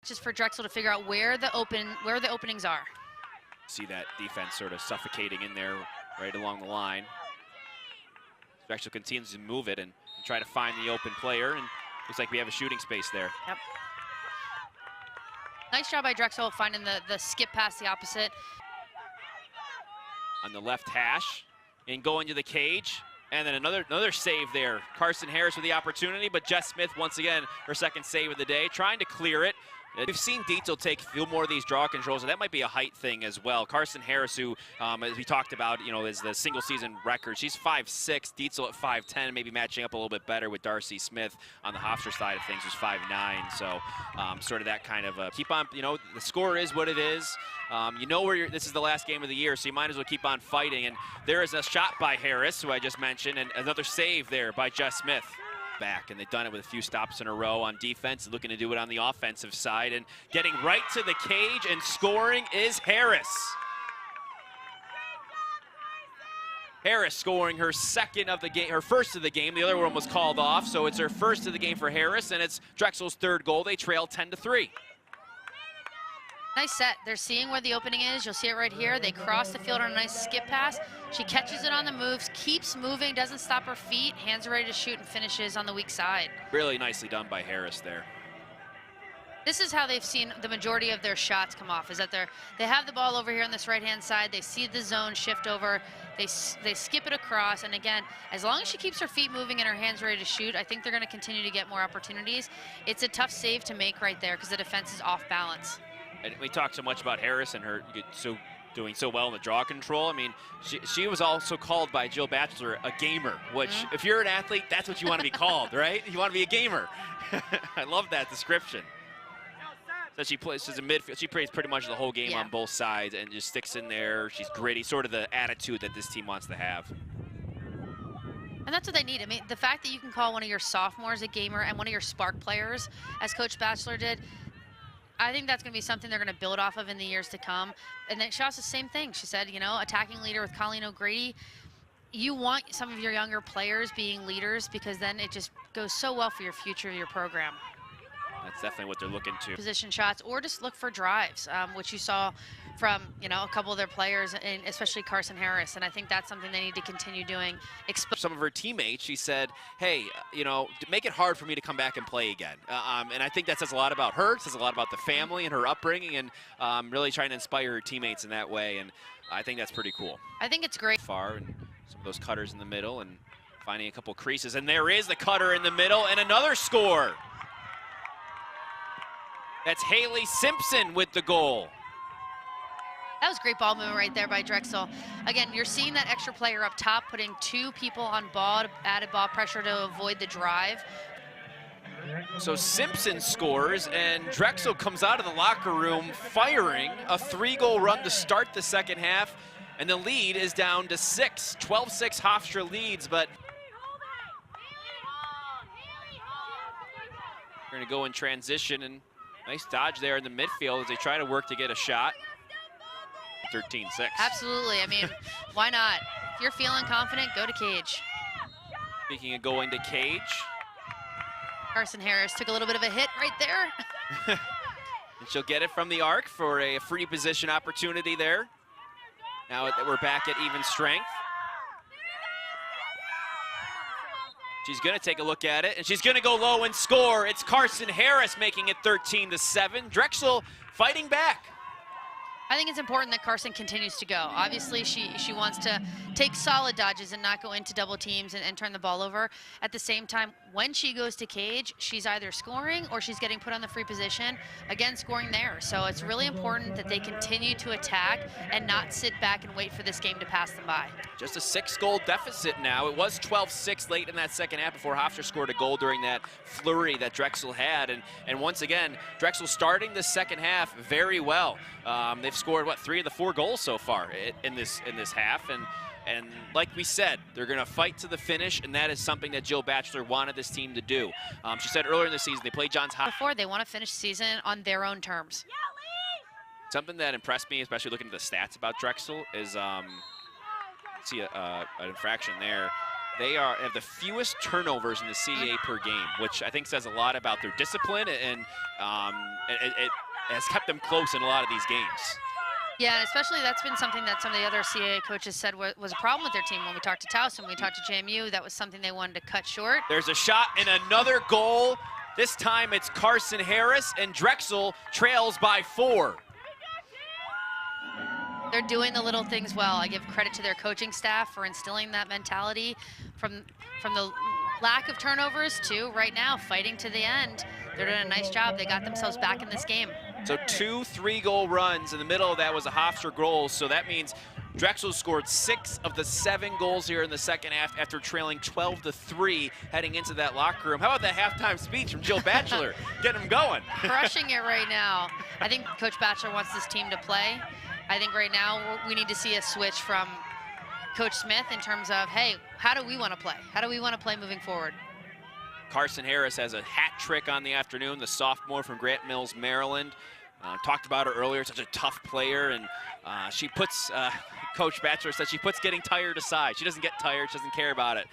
Just for Drexel to figure out where the openings are. See that defense sort of suffocating in there right along the line. Drexel continues to move it and try to find the open player, and looks like we have a shooting space there. Yep. Nice job by Drexel finding the skip past the opposite. On the left hash and going to the cage, and then another save there. Karson Harris with the opportunity, but Jess Smith once again her second save of the day, trying to clear it. We've seen Dietzel take a few more of these draw controls, and that might be a height thing as well. Karson Harris, who, as we talked about, you know, is the single-season record. She's 5'6", Dietzel at 5'10", maybe matching up a little bit better with Darcy Smith on the Hofstra side of things, who's 5'9". So sort of that kind of keep on, you know, the score is what it is. You know where this is the last game of the year, so you might as well keep on fighting. And there is a shot by Harris, who I just mentioned, and another save there by Jess Smith. Back, and they've done it with a few stops in a row on defense, looking to do it on the offensive side, and getting right to the cage and scoring is Harris. Harris scoring her second of the game, her first of the game. The other one was called off, so it's her first of the game for Harris, and it's Drexel's third goal. They trail 10-3. Nice set. They're seeing where the opening is. You'll see it right here. They cross the field on a nice skip pass. She catches it on the moves, keeps moving, doesn't stop her feet, hands are ready to shoot, and finishes on the weak side. Really nicely done by Harris there. This is how they've seen the majority of their shots come off, is that they have the ball over here on this right-hand side. They see the zone shift over. They skip it across. And again, as long as she keeps her feet moving and her hands ready to shoot, I think they're going to continue to get more opportunities. It's a tough save to make right there because the defense is off balance. And we talked so much about Harris and her doing so well in the draw control. I mean, she was also called by Jill Batchelor a gamer, which if you're an athlete, that's what you want to be called, right? You want to be a gamer. I love that description. So she plays as a midfield. She plays pretty much the whole game on both sides and just sticks in there. She's gritty, sort of the attitude that this team wants to have. And that's what they need. I mean, the fact that you can call one of your sophomores a gamer and one of your spark players, as Coach Batchelor did, I think that's going to be something they're going to build off of in the years to come. And then she also the same thing. She said, you know, attacking leader with Colleen O'Grady. You want some of your younger players being leaders because then it just goes so well for your future of your program. That's definitely what they're looking to. Position shots, or just look for drives, which you saw from, you know, a couple of their players, and especially Karson Harris. And I think that's something they need to continue doing. Some of her teammates, she said, hey, you know, make it hard for me to come back and play again. And I think that says a lot about her, says a lot about the family and her upbringing, and really trying to inspire her teammates in that way. And I think that's pretty cool. I think it's great. Far, and some of those cutters in the middle, and finding a couple creases. And there is the cutter in the middle, and another score. That's Haley Simpson with the goal. That was great ball movement right there by Drexel. Again, you're seeing that extra player up top, putting two people on ball, added ball pressure to avoid the drive. So Simpson scores, and Drexel comes out of the locker room firing a 3-goal run to start the second half, and the lead is down to 6. 12-6 Hofstra leads, but we're going to go in transition, and nice dodge there in the midfield as they try to work to get a shot. 13-6. Absolutely. I mean, why not? If you're feeling confident, go to cage. Speaking of going to cage. Karson Harris took a little bit of a hit right there. And she'll get it from the arc for a free position opportunity there. Now that we're back at even strength. She's going to take a look at it, and she's going to go low and score. It's Karson Harris making it 13-7. Drexel fighting back. I think it's important that Karson continues to go. Obviously, she wants to take solid dodges and not go into double teams and turn the ball over. At the same time, when she goes to cage, she's either scoring or she's getting put on the free position, again, scoring there. So it's really important that they continue to attack and not sit back and wait for this game to pass them by. Just a 6-goal deficit now. It was 12-6 late in that second half before Hofstra scored a goal during that flurry that Drexel had. And once again, Drexel starting the second half very well. They've scored, what, 3 of the 4 goals so far in this half. And like we said, they're going to fight to the finish, and that is something that Jill Batchelor wanted this team to do. She said earlier in the season they played Johns Hopkins. Before, they want to finish the season on their own terms. Something that impressed me, especially looking at the stats about Drexel, is see an infraction there. They have the fewest turnovers in the CAA per game, which I think says a lot about their discipline, and it has kept them close in a lot of these games. Yeah, and especially that's been something that some of the other CAA coaches said was a problem with their team. When we talked to Taos and we talked to JMU, that was something they wanted to cut short. There's a shot and another goal. This time it's Karson Harris, and Drexel trails by 4. They're doing the little things well. I give credit to their coaching staff for instilling that mentality from the lack of turnovers to right now fighting to the end. They're doing a nice job. They got themselves back in this game. So 2 3-goal runs. In the middle of that was a Hofstra goal, so that means Drexel scored 6 of the 7 goals here in the second half after trailing 12-3 heading into that locker room. How about that halftime speech from Jill Batchelor? Getting them going. Crushing it right now. I think Coach Batchelor wants this team to play. I think right now we need to see a switch from Coach Smith in terms of, hey, how do we want to play? How do we want to play moving forward? Karson Harris has a hat trick on the afternoon, the sophomore from Grant Mills, Maryland. Talked about her earlier, such a tough player, and she puts, Coach Batchelor says she puts getting tired aside. She doesn't get tired, she doesn't care about it.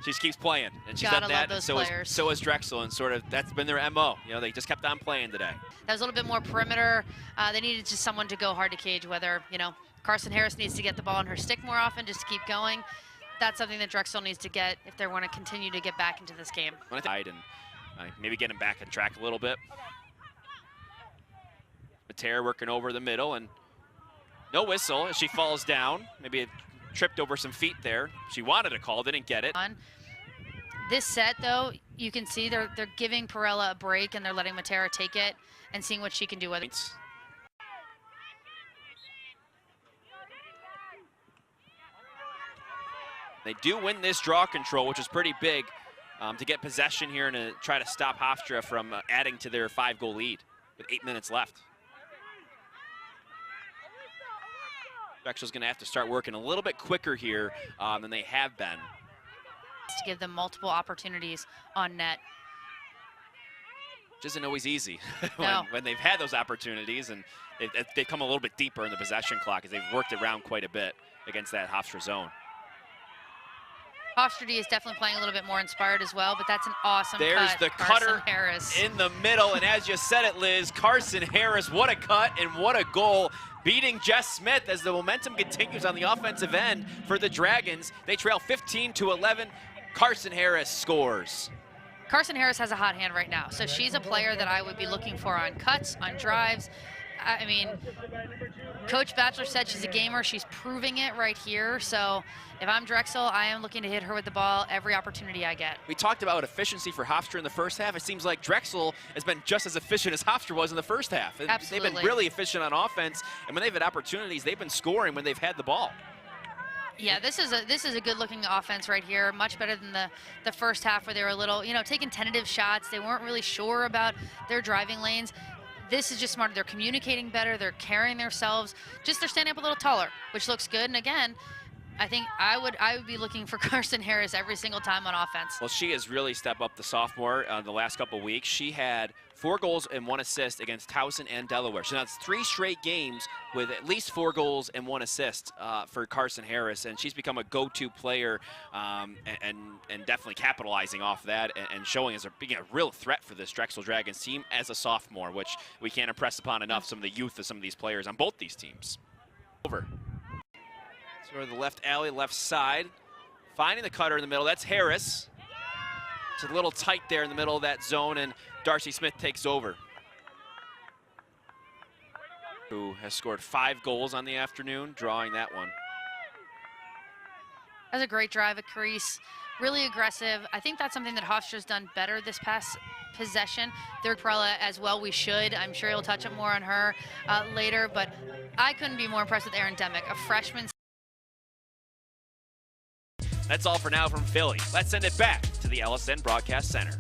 She just keeps playing, and she's done that, and so is Drexel, and sort of that's been their MO. You know, they just kept on playing today. That was a little bit more perimeter. They needed just someone to go hard to cage, whether, you know, Karson Harris needs to get the ball in her stick more often just to keep going. That's something that Drexel needs to get if they want to continue to get back into this game. And maybe get him back on track a little bit. Matera working over the middle, and no whistle as she falls down. Maybe it tripped over some feet there. She wanted a call, didn't get it. This set, though, you can see they're giving Perella a break, and they're letting Matera take it and seeing what she can do with it. They do win this draw control, which is pretty big, to get possession here and to try to stop Hofstra from adding to their 5-goal lead with 8 minutes left. Drexel's going to have to start working a little bit quicker here than they have been. To give them multiple opportunities on net. Which isn't always easy No. when they've had those opportunities, and they've come a little bit deeper in the possession clock as they've worked it around quite a bit against that Hofstra zone. Hofstra D is definitely playing a little bit more inspired as well, but that's an awesome There's cut. the cutter Harris in the middle, and as you said it, Liz, Karson Harris, what a cut and what a goal, beating Jess Smith as the momentum continues on the offensive end for the Dragons. They trail 15-11. Karson Harris scores. Karson Harris has a hot hand right now, so she's a player that I would be looking for on cuts, on drives. I mean, Coach Batchelor said she's a gamer. She's proving it right here. So if I'm Drexel, I am looking to hit her with the ball every opportunity I get. We talked about efficiency for Hofstra in the first half. It seems like Drexel has been just as efficient as Hofstra was in the first half. Absolutely. They've been really efficient on offense, and when they've had opportunities, they've been scoring when they've had the ball. Yeah, this is a good-looking offense right here. Much better than the first half where they were a little, you know, taking tentative shots. They weren't really sure about their driving lanes. This is just smarter. They're communicating better. They're carrying themselves. Just they're standing up a little taller, which looks good. And again, I think I would be looking for Karson Harris every single time on offense. Well, she has really stepped up the sophomore the last couple of weeks. She had 4 goals and 1 assist against Towson and Delaware. So that's 3 straight games with at least 4 goals and 1 assist for Karson Harris, and she's become a go-to player and definitely capitalizing off that and showing as being a real threat for this Drexel Dragons team as a sophomore, which we can't impress upon enough, some of the youth of some of these players on both these teams. Over. Sort of the left alley, left side. Finding the cutter in the middle, that's Harris. It's a little tight there in the middle of that zone, and Darcy Smith takes over, who has scored 5 goals on the afternoon, drawing that one. That's a great drive at crease, really aggressive. I think that's something that Hofstra's done better this past possession. Third Perella as well, we should. I'm sure he'll touch up more on her later, but I couldn't be more impressed with Erin Demick, a freshman. That's all for now from Philly. Let's send it back to the LSN Broadcast Center.